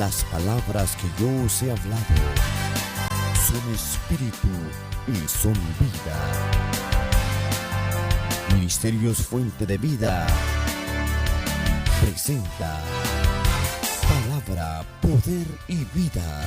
Las palabras que yo os he hablado son espíritu y son vida. Ministerios Fuente de Vida presenta Palabra, Poder y Vida.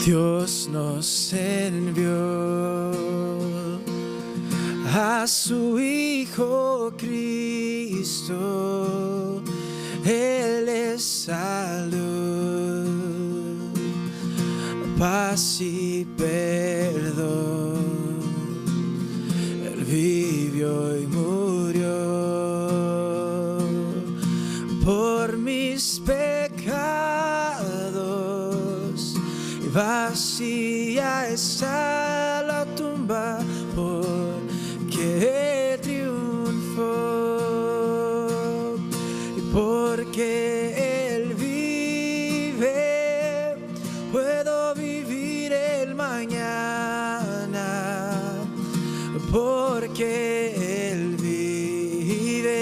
Dios nos envió a su Hijo Cristo. Él es salud, paz y perdón. Él vivió y murió por mis pecados. Vacía está la tumba porque Él triunfó y porque Él vive, puedo vivir el mañana porque Él vive,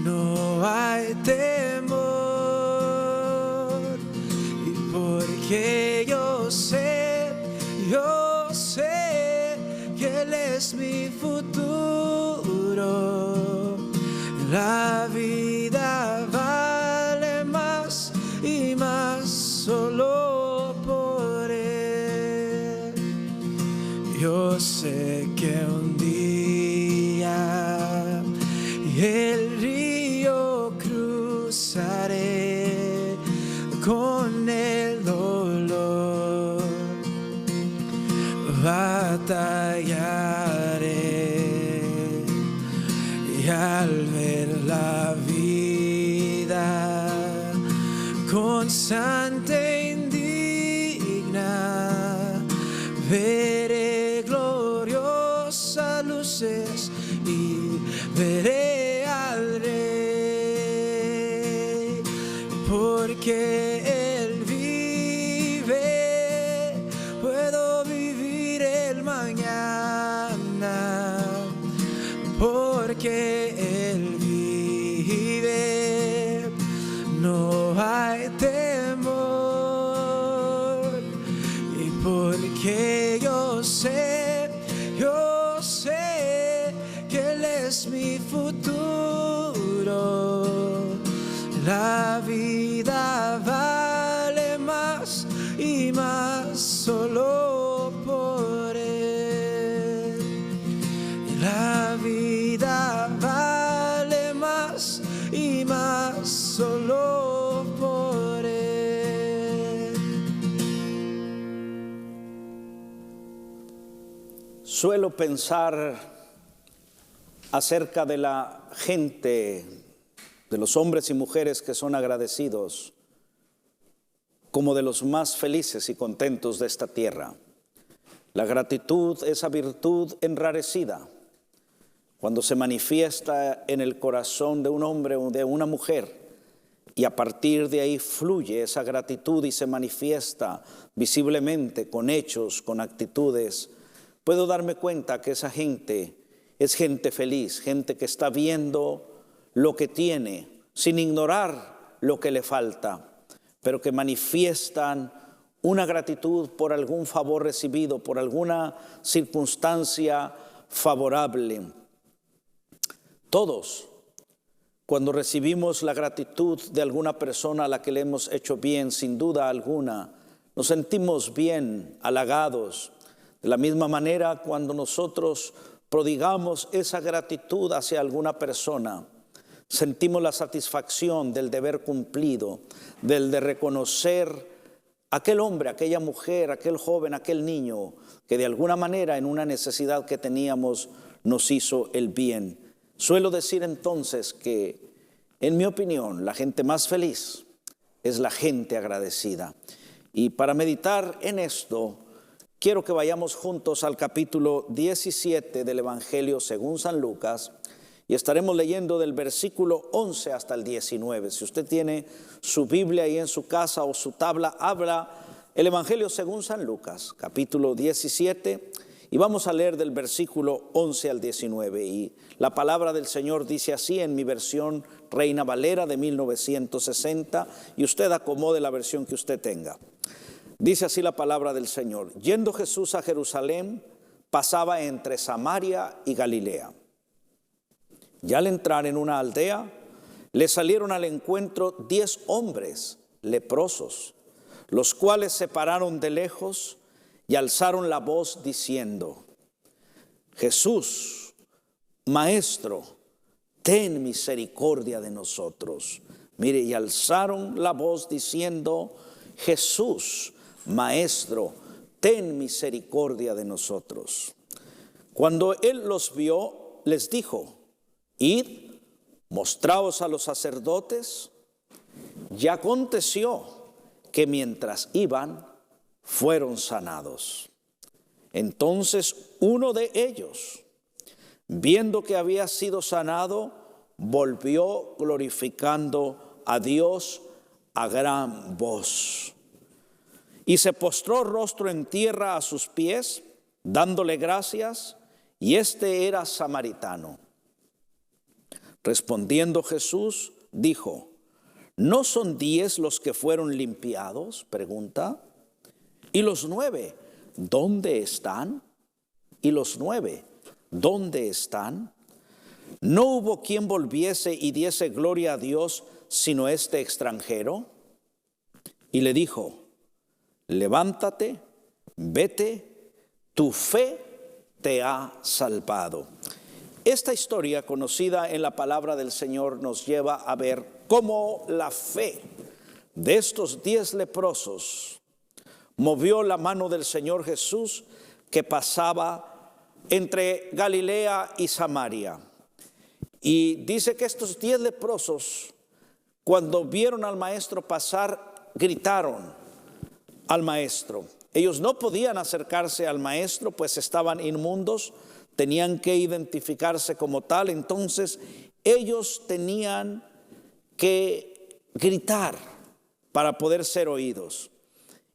no hay temor. Que yo sé que Él es mi futuro. La vida vale más y más solo por Él. Yo sé que un día el río cruzaré con el dolor, batallaré y al ver la vida constante indigna, veré gloriosas luces y veré al Rey, porque Él vive, puedo vivir el mañana, porque Él vive, no hay temor, y porque yo sé que Él es mi futuro. La vida vale más y más solo por Él. La vida vale más y más solo por Él. Suelo pensar acerca de la gente, de los hombres y mujeres que son agradecidos, como de los más felices y contentos de esta tierra. La gratitud, esa virtud enrarecida, cuando se manifiesta en el corazón de un hombre o de una mujer, y a partir de ahí fluye esa gratitud y se manifiesta visiblemente con hechos, con actitudes, puedo darme cuenta que esa gente es gente feliz, gente que está viendo lo que tiene, sin ignorar lo que le falta, pero que manifiestan una gratitud por algún favor recibido, por alguna circunstancia favorable. Todos, cuando recibimos la gratitud de alguna persona a la que le hemos hecho bien, sin duda alguna, nos sentimos bien, halagados. De la misma manera, cuando nosotros prodigamos esa gratitud hacia alguna persona, sentimos la satisfacción del deber cumplido, del de reconocer aquel hombre, aquella mujer, aquel joven, aquel niño, que de alguna manera en una necesidad que teníamos nos hizo el bien. Suelo decir entonces que, en mi opinión, la gente más feliz es la gente agradecida. Y para meditar en esto, quiero que vayamos juntos al capítulo 17 del Evangelio según San Lucas, y estaremos leyendo del versículo 11 hasta el 19. Si usted tiene su Biblia ahí en su casa o su tabla, abra el Evangelio según San Lucas, capítulo 17, y vamos a leer del versículo 11 al 19. Y la palabra del Señor dice así en mi versión Reina Valera de 1960, y usted acomode la versión que usted tenga. Dice así la palabra del Señor: yendo Jesús a Jerusalén, pasaba entre Samaria y Galilea. Y al entrar en una aldea, le salieron al encuentro 10 hombres leprosos, los cuales se pararon de lejos y alzaron la voz diciendo: Jesús, Maestro, ten misericordia de nosotros. Mire, y alzaron la voz diciendo: Jesús, Maestro, ten misericordia de nosotros. Cuando él los vio, les dijo: id, mostraos a los sacerdotes. Y aconteció que mientras iban, fueron sanados. Entonces uno de ellos, viendo que había sido sanado, volvió glorificando a Dios a gran voz. Y se postró rostro en tierra a sus pies, dándole gracias, y este era samaritano. Respondiendo Jesús, dijo: ¿no son 10 los que fueron limpiados? Pregunta. ¿Y los 9, dónde están? ¿Y los 9, dónde están? ¿No hubo quien volviese y diese gloria a Dios sino este extranjero? Y le dijo: levántate, vete, tu fe te ha salvado. Esta historia conocida en la palabra del Señor nos lleva a ver cómo la fe de estos 10 leprosos movió la mano del Señor Jesús, que pasaba entre Galilea y Samaria. Y dice que estos 10 leprosos, cuando vieron al maestro pasar, gritaron al maestro. Ellos no podían acercarse al maestro, pues estaban inmundos, tenían que identificarse como tal. Entonces ellos tenían que gritar para poder ser oídos.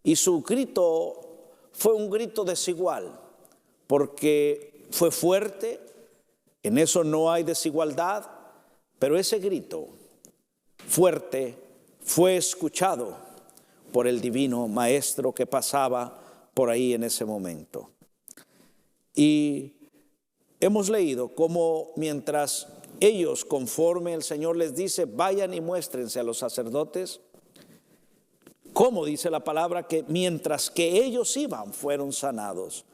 Y su grito fue un grito desigual, porque fue fuerte, en eso no hay desigualdad, pero ese grito fuerte fue escuchado por el divino maestro que pasaba por ahí en ese momento. Y hemos leído cómo mientras ellos, conforme el Señor les dice, vayan y muéstrense a los sacerdotes, como dice la palabra que mientras que ellos iban, fueron sanados.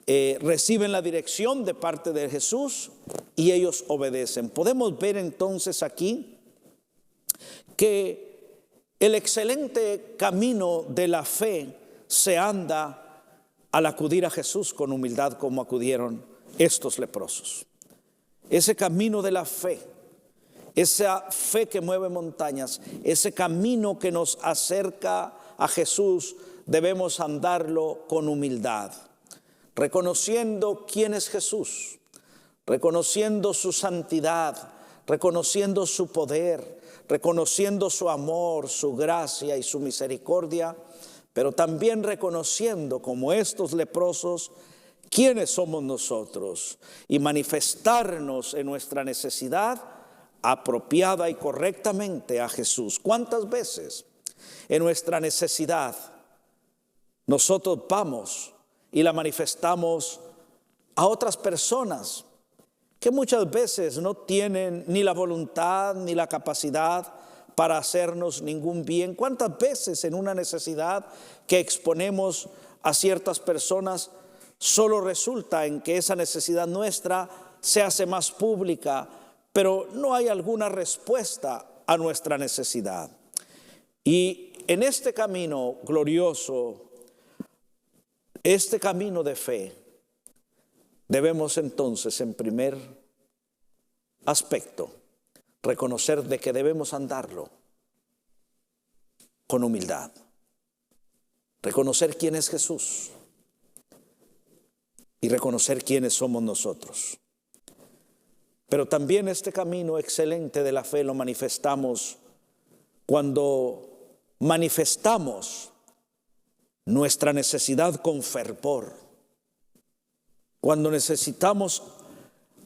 Reciben la dirección de parte de Jesús y ellos obedecen. Podemos ver entonces aquí que el excelente camino de la fe se anda al acudir a Jesús con humildad, como acudieron estos leprosos. Ese camino de la fe, esa fe que mueve montañas, ese camino que nos acerca a Jesús, debemos andarlo con humildad, reconociendo quién es Jesús, reconociendo su santidad, reconociendo su poder, reconociendo su amor, su gracia y su misericordia, pero también reconociendo, como estos leprosos, quiénes somos nosotros y manifestarnos en nuestra necesidad apropiada y correctamente a Jesús. ¿Cuántas veces en nuestra necesidad nosotros vamos y la manifestamos a otras personas que muchas veces no tienen ni la voluntad ni la capacidad para hacernos ningún bien? ¿Cuántas veces en una necesidad que exponemos a ciertas personas solo resulta en que esa necesidad nuestra se hace más pública, pero no hay alguna respuesta a nuestra necesidad? Y en este camino glorioso, este camino de fe, debemos entonces, en primer aspecto, reconocer de que debemos andarlo con humildad, reconocer quién es Jesús y reconocer quiénes somos nosotros. Pero también este camino excelente de la fe lo manifestamos cuando manifestamos nuestra necesidad con fervor. Cuando necesitamos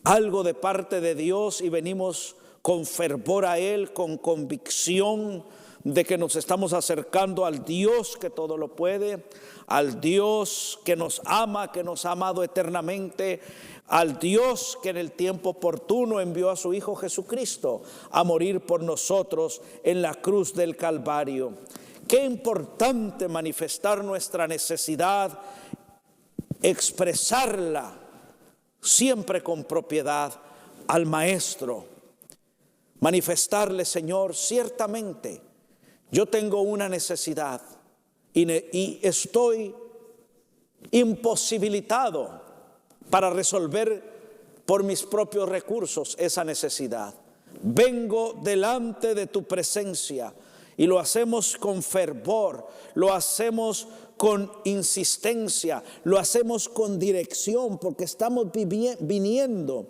algo de parte de Dios y venimos con fervor a Él, con convicción de que nos estamos acercando al Dios que todo lo puede, al Dios que nos ama, que nos ha amado eternamente, al Dios que en el tiempo oportuno envió a su Hijo Jesucristo a morir por nosotros en la cruz del Calvario. Qué importante manifestar nuestra necesidad, expresarla siempre con propiedad al Maestro. Manifestarle: Señor, ciertamente yo tengo una necesidad y estoy imposibilitado para resolver por mis propios recursos esa necesidad. Vengo delante de tu presencia y lo hacemos con fervor, lo hacemos con insistencia, lo hacemos con dirección, porque estamos viniendo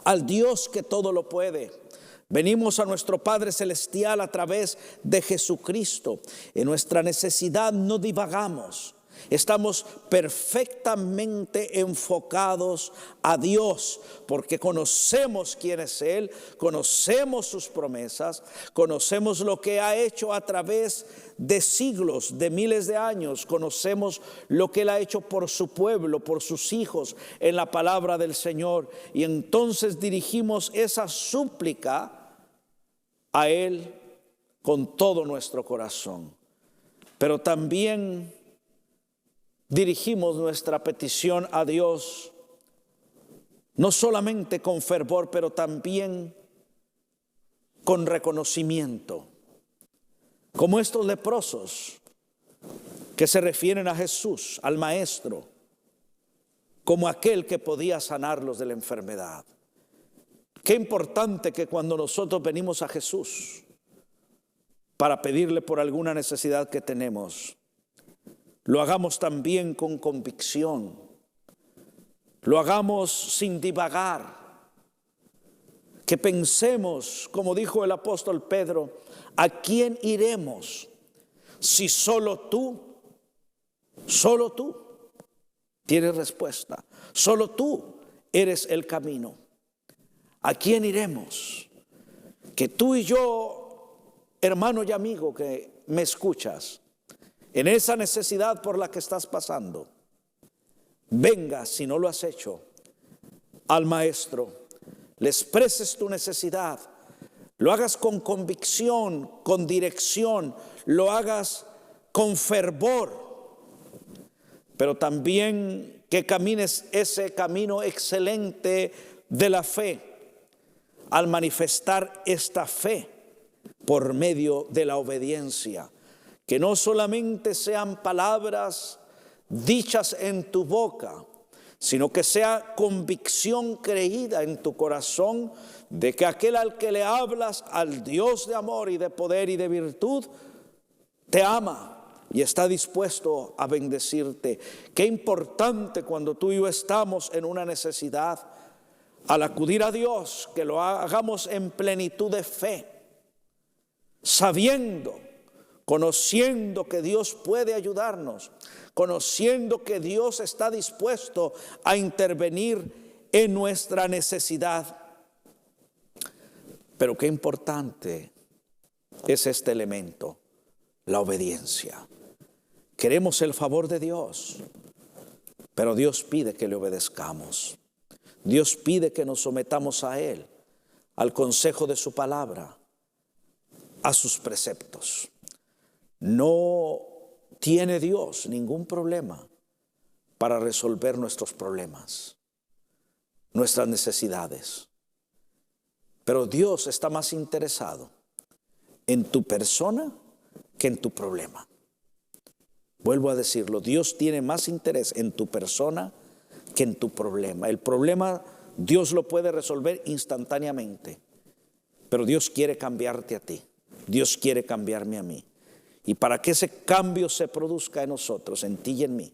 al Dios que todo lo puede. Venimos a nuestro Padre Celestial a través de Jesucristo. En nuestra necesidad no divagamos. Estamos perfectamente enfocados a Dios, porque conocemos quién es Él, conocemos sus promesas, conocemos lo que ha hecho a través de siglos, de miles de años, conocemos lo que Él ha hecho por su pueblo, por sus hijos, en la palabra del Señor. Y entonces dirigimos esa súplica a Él con todo nuestro corazón. Pero también dirigimos nuestra petición a Dios no solamente con fervor, pero también con reconocimiento, como estos leprosos que se refieren a Jesús, al Maestro, como aquel que podía sanarlos de la enfermedad. Qué importante que cuando nosotros venimos a Jesús para pedirle por alguna necesidad que tenemos, lo hagamos también con convicción, lo hagamos sin divagar, que pensemos, como dijo el apóstol Pedro: ¿a quién iremos si solo tú tienes respuesta? Solo tú eres el camino. ¿A quién iremos? Que tú y yo, hermano y amigo que me escuchas, en esa necesidad por la que estás pasando, vengas, si no lo has hecho, al Maestro, le expreses tu necesidad, lo hagas con convicción, con dirección, lo hagas con fervor, pero también que camines ese camino excelente de la fe, al manifestar esta fe por medio de la obediencia. Que no solamente sean palabras dichas en tu boca, sino que sea convicción creída en tu corazón de que aquel al que le hablas, al Dios de amor y de poder y de virtud, te ama y está dispuesto a bendecirte. Qué importante cuando tú y yo estamos en una necesidad, al acudir a Dios, que lo hagamos en plenitud de fe, sabiendo, conociendo que Dios puede ayudarnos, conociendo que Dios está dispuesto a intervenir en nuestra necesidad. Pero qué importante es este elemento, la obediencia. Queremos el favor de Dios, pero Dios pide que le obedezcamos. Dios pide que nos sometamos a Él, al consejo de su palabra, a sus preceptos. No tiene Dios ningún problema para resolver nuestros problemas, nuestras necesidades. Pero Dios está más interesado en tu persona que en tu problema. Vuelvo a decirlo, Dios tiene más interés en tu persona que en tu problema. El problema Dios lo puede resolver instantáneamente, pero Dios quiere cambiarte a ti. Dios quiere cambiarme a mí. Y para que ese cambio se produzca en nosotros, en ti y en mí,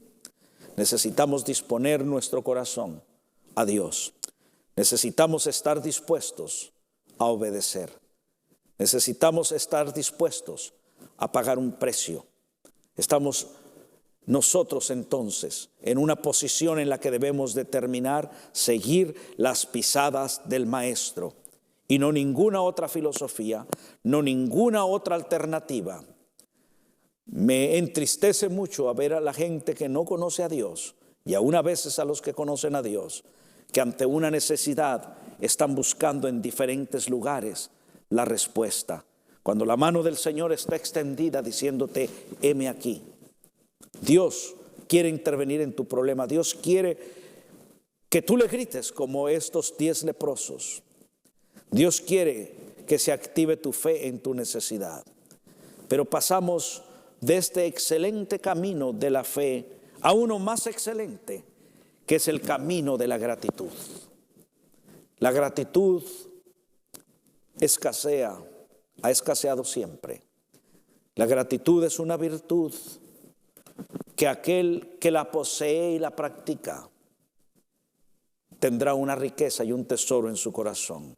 necesitamos disponer nuestro corazón a Dios. Necesitamos estar dispuestos a obedecer. Necesitamos estar dispuestos a pagar un precio. nosotros entonces en una posición en la que debemos determinar seguir las pisadas del Maestro y no ninguna otra filosofía, no ninguna otra alternativa. Me entristece mucho a ver a la gente que no conoce a Dios y aún a veces a los que conocen a Dios, que ante una necesidad están buscando en diferentes lugares la respuesta, cuando la mano del Señor está extendida diciéndote, heme aquí. Dios quiere intervenir en tu problema. Dios quiere que tú le grites como estos 10 leprosos. Dios quiere que se active tu fe en tu necesidad. Pero pasamos de este excelente camino de la fe a uno más excelente, que es el camino de la gratitud. La gratitud escasea, ha escaseado siempre. La gratitud es una virtud que aquel que la posee y la practica tendrá una riqueza y un tesoro en su corazón,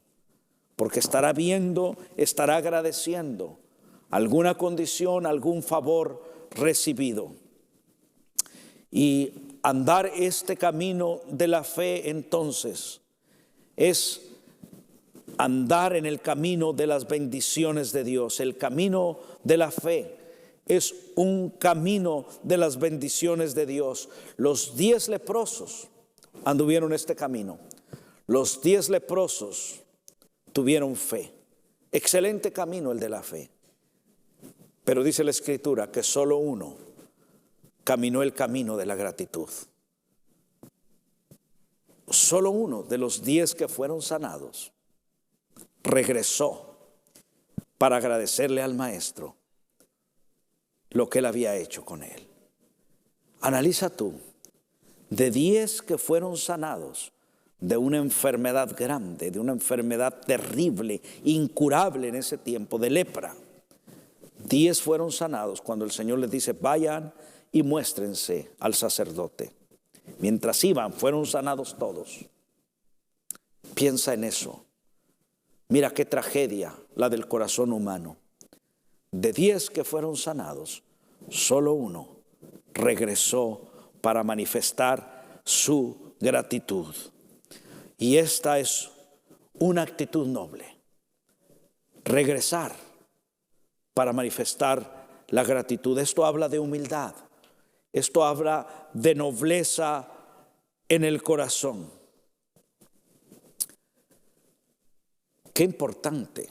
porque estará viendo, estará agradeciendo alguna condición, algún favor recibido. Y andar este camino de la fe entonces es andar en el camino de las bendiciones de Dios. El camino de la fe es un camino de las bendiciones de Dios. Los 10 leprosos anduvieron este camino. Los 10 leprosos tuvieron fe. Excelente camino el de la fe. Pero dice la Escritura que solo uno caminó el camino de la gratitud. Solo uno de los 10 que fueron sanados regresó para agradecerle al Maestro lo que él había hecho con él. Analiza tú, de 10 que fueron sanados de una enfermedad grande, de una enfermedad terrible, incurable en ese tiempo, de lepra, 10 fueron sanados cuando el Señor les dice, vayan y muéstrense al sacerdote. Mientras iban, fueron sanados todos. Piensa en eso. Mira qué tragedia la del corazón humano. De 10 que fueron sanados, solo uno regresó para manifestar su gratitud. Y esta es una actitud noble. Regresar para manifestar la gratitud. Esto habla de humildad. Esto habla de nobleza en el corazón. Qué importante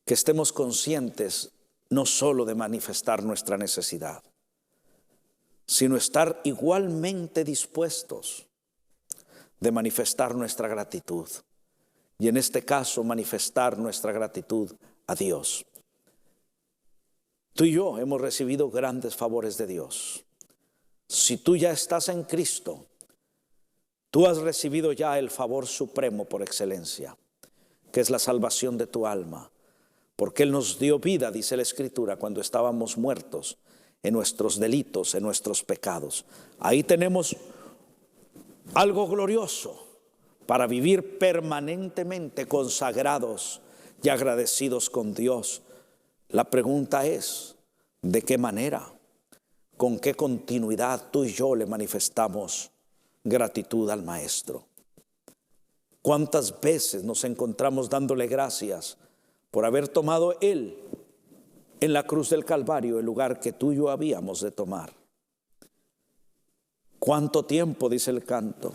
que estemos conscientes no solo de manifestar nuestra necesidad, sino estar igualmente dispuestos de manifestar nuestra gratitud. Y en este caso, manifestar nuestra gratitud a Dios. Tú y yo hemos recibido grandes favores de Dios. Si tú ya estás en Cristo, tú has recibido ya el favor supremo por excelencia, que es la salvación de tu alma. Porque Él nos dio vida, dice la Escritura, cuando estábamos muertos en nuestros delitos, en nuestros pecados. Ahí tenemos algo glorioso para vivir permanentemente consagrados y agradecidos con Dios. La pregunta es, ¿de qué manera? ¿Con qué continuidad tú y yo le manifestamos gratitud al Maestro? ¿Cuántas veces nos encontramos dándole gracias por haber tomado Él en la cruz del Calvario el lugar que tú y yo habíamos de tomar? ¿Cuánto tiempo, dice el canto,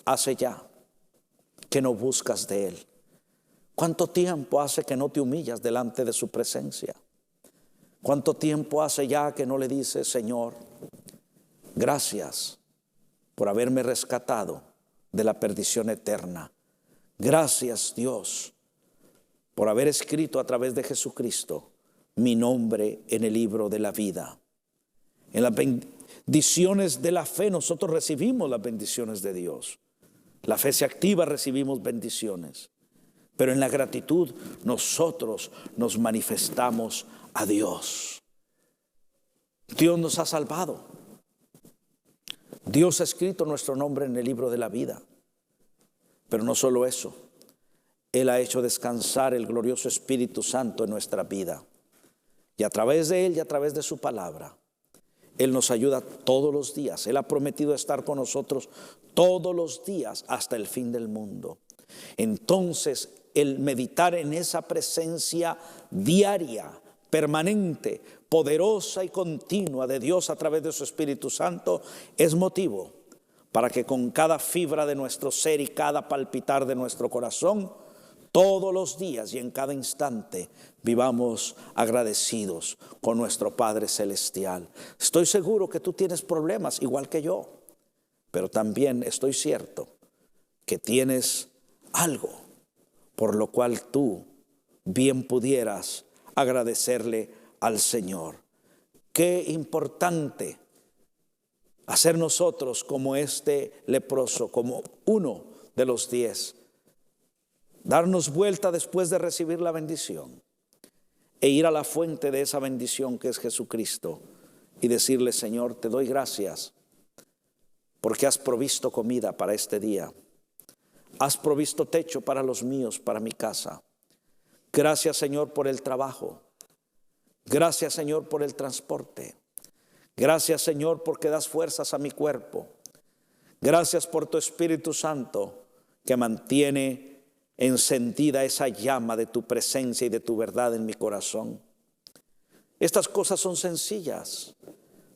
hace ya que no buscas de Él? ¿Cuánto tiempo hace que no te humillas delante de su presencia? ¿Cuánto tiempo hace ya que no le dices, Señor, gracias por haberme rescatado de la perdición eterna? Gracias, Dios, por haber escrito a través de Jesucristo mi nombre en el libro de la vida. En las bendiciones de la fe nosotros recibimos las bendiciones de Dios. La fe se activa, recibimos bendiciones. Pero en la gratitud nosotros nos manifestamos a Dios. Dios nos ha salvado. Dios ha escrito nuestro nombre en el libro de la vida. Pero no solo eso. Él ha hecho descansar el glorioso Espíritu Santo en nuestra vida. Y a través de Él y a través de su palabra, Él nos ayuda todos los días. Él ha prometido estar con nosotros todos los días hasta el fin del mundo. Entonces, el meditar en esa presencia diaria, permanente, poderosa y continua de Dios a través de su Espíritu Santo es motivo para que con cada fibra de nuestro ser y cada palpitar de nuestro corazón, todos los días y en cada instante vivamos agradecidos con nuestro Padre Celestial. Estoy seguro que tú tienes problemas igual que yo, pero también estoy cierto que tienes algo por lo cual tú bien pudieras agradecerle al Señor. Qué importante hacer nosotros como este leproso, como uno de los 10. Darnos vuelta después de recibir la bendición e ir a la fuente de esa bendición que es Jesucristo y decirle: Señor, te doy gracias porque has provisto comida para este día. Has provisto techo para los míos, para mi casa. Gracias, Señor, por el trabajo. Gracias, Señor, por el transporte. Gracias, Señor, porque das fuerzas a mi cuerpo. Gracias por tu Espíritu Santo que mantiene encendida esa llama de tu presencia y de tu verdad en mi corazón. Estas cosas son sencillas,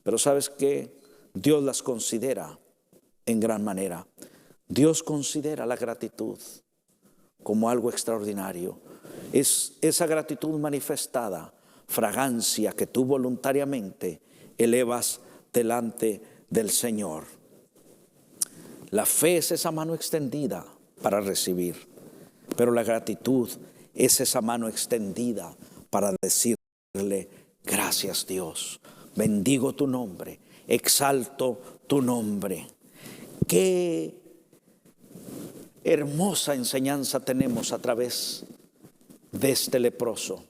pero ¿sabes qué? Dios las considera en gran manera. Dios considera la gratitud como algo extraordinario. Es esa gratitud manifestada, fragancia que tú voluntariamente elevas delante del Señor. La fe es esa mano extendida para recibir. Pero la gratitud es esa mano extendida para decirle: gracias, Dios, bendigo tu nombre, exalto tu nombre. Qué hermosa enseñanza tenemos a través de este leproso.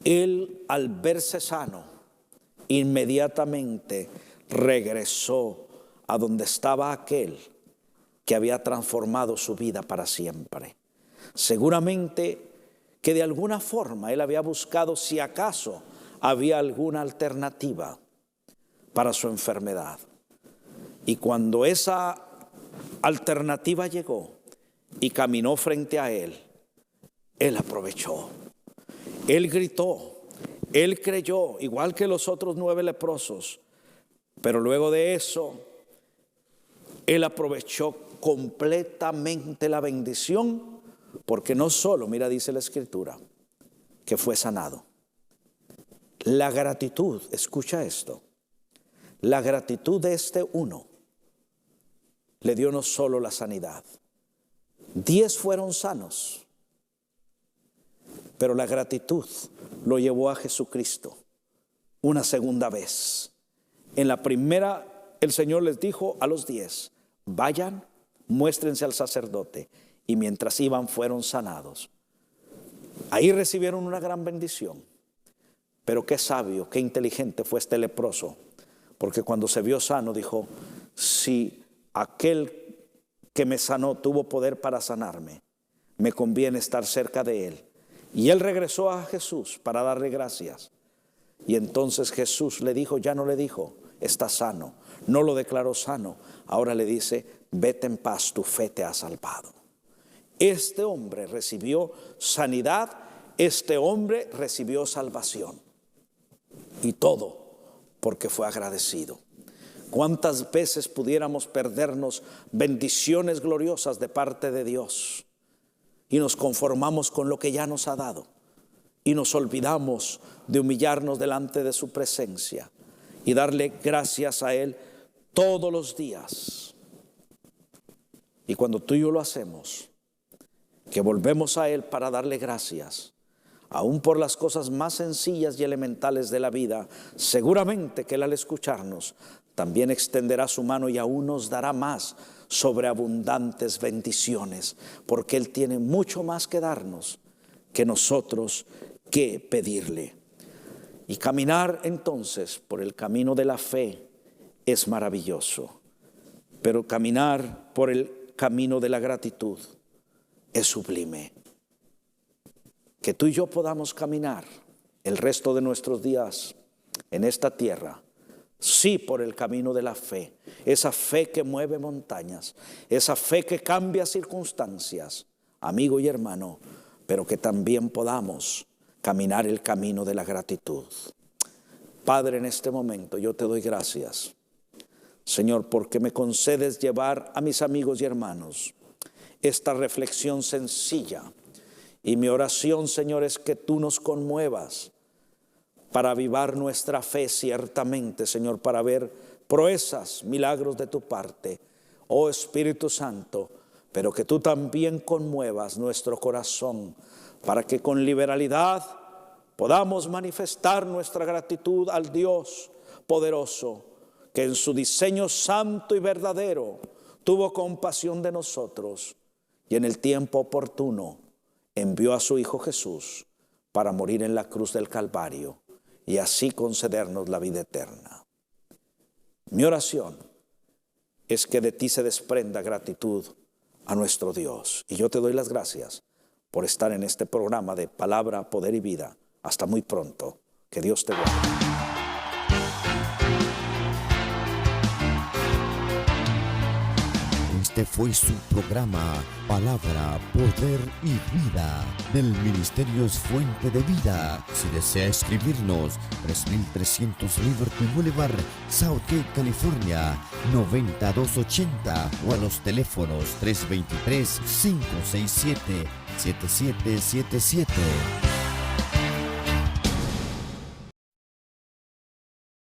Él, al verse sano, inmediatamente regresó a donde estaba aquel que había transformado su vida para siempre. Seguramente que de alguna forma él había buscado si acaso había alguna alternativa para su enfermedad. Y cuando esa alternativa llegó y caminó frente a él, él aprovechó. Él gritó, él creyó, igual que los otros 9 leprosos. Pero luego de eso, él aprovechó completamente la bendición, porque no solo, mira, dice la Escritura, que fue sanado. La gratitud, escucha esto, la gratitud de este uno le dio no solo la sanidad, 10 fueron sanos, pero la gratitud lo llevó a Jesucristo una segunda vez. En la primera, el Señor les dijo a los 10, vayan, muéstrense al sacerdote, y mientras iban fueron sanados. Ahí recibieron una gran bendición. Pero qué sabio, qué inteligente fue este leproso, porque cuando se vio sano dijo: si aquel que me sanó tuvo poder para sanarme, me conviene estar cerca de él. Y él regresó a Jesús para darle gracias. Y entonces Jesús le dijo, ya no le dijo, está sano, no lo declaró sano, ahora le dice, vete en paz, tu fe te ha salvado. Este hombre recibió sanidad, este hombre recibió salvación. Y todo porque fue agradecido. ¿Cuántas veces pudiéramos perdernos bendiciones gloriosas de parte de Dios y nos conformamos con lo que ya nos ha dado y nos olvidamos de humillarnos delante de su presencia y darle gracias a Él todos los días? Y cuando tú y yo lo hacemos, que volvemos a Él para darle gracias, aún por las cosas más sencillas y elementales de la vida, seguramente que Él, al escucharnos, también extenderá su mano y aún nos dará más sobreabundantes bendiciones, porque Él tiene mucho más que darnos que nosotros que pedirle. Y caminar entonces por el camino de la fe es maravilloso, pero caminar por el camino de la gratitud es sublime. Que tú y yo podamos caminar el resto de nuestros días en esta tierra. Sí, por el camino de la fe, esa fe que mueve montañas, esa fe que cambia circunstancias, amigo y hermano, pero que también podamos caminar el camino de la gratitud. Padre, en este momento yo te doy gracias, Señor, porque me concedes llevar a mis amigos y hermanos esta reflexión sencilla. Y mi oración, Señor, es que tú nos conmuevas para avivar nuestra fe ciertamente, Señor, para ver proezas, milagros de tu parte, oh Espíritu Santo, pero que tú también conmuevas nuestro corazón para que con liberalidad podamos manifestar nuestra gratitud al Dios poderoso, que en su diseño santo y verdadero tuvo compasión de nosotros y en el tiempo oportuno envió a su Hijo Jesús para morir en la cruz del Calvario y así concedernos la vida eterna. Mi oración es que de ti se desprenda gratitud a nuestro Dios. Y yo te doy las gracias por estar en este programa de Palabra, Poder y Vida. Hasta muy pronto. Que Dios te guarde. Este fue su programa Palabra, Poder y Vida del Ministerio Fuente de Vida. Si desea escribirnos, 3300 Liberty Boulevard, Southgate, California, 90280 o a los teléfonos 323-567-7777.